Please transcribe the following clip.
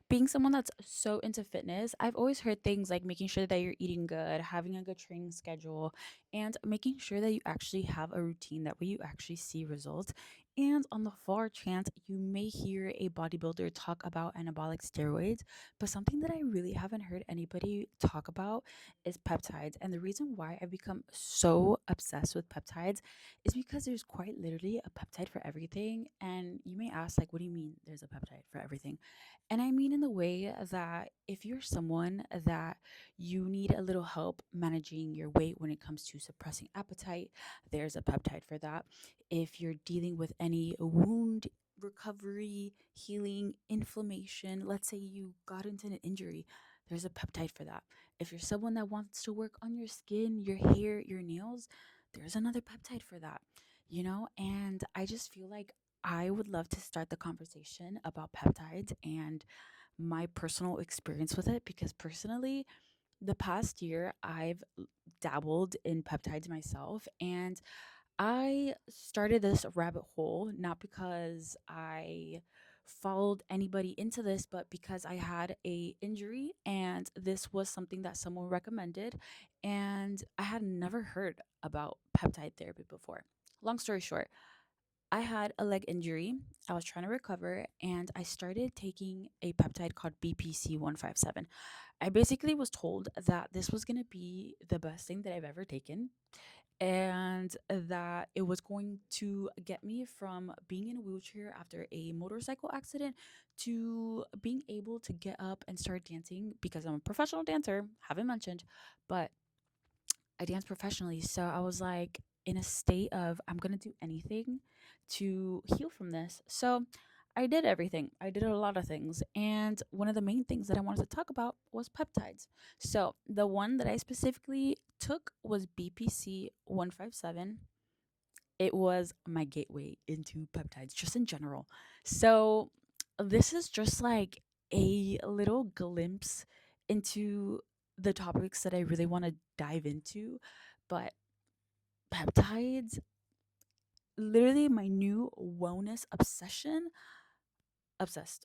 Being someone that's so into fitness, I've always heard things like making sure that you're eating good, having a good training schedule, and making sure that you actually have a routine. That way, you actually see results. And on the far chance, you may hear a bodybuilder talk about anabolic steroids, but something that I really haven't heard anybody talk about is peptides. And the reason why I've become so obsessed with peptides is because there's quite literally a peptide for everything. And you may ask, like, what do you mean there's a peptide for everything? And I mean, in the way that if you're someone that you need a little help managing your weight when it comes to suppressing appetite, there's a peptide for that. If you're dealing with any wound recovery, healing, inflammation, let's say you got into an injury, there's a peptide for that. If you're someone that wants to work on your skin, your hair, your nails, there's another peptide for that, And I just feel like I would love to start the conversation about peptides and my personal experience with it because personally, the past year I've dabbled in peptides myself and I started this rabbit hole not because I followed anybody into this but because I had a injury and this was something that someone recommended and I had never heard about peptide therapy before. Long story short, I had a leg injury. I was trying to recover and I started taking a peptide called BPC 157. I basically was told that this was going to be the best thing that I've ever taken and that it was going to get me from being in a wheelchair after a motorcycle accident to being able to get up and start dancing because I'm a professional dancer, haven't mentioned, but I dance professionally. So I was like in a state of I'm going to do anything to heal from this. So I did everything. I did a lot of things. And one of the main things that I wanted to talk about was peptides. So the one that I specifically took was BPC 157. It was my gateway into peptides, just in general. So this is just like a little glimpse into the topics that I really want to dive into. But peptides, literally my new wellness obsession, obsessed.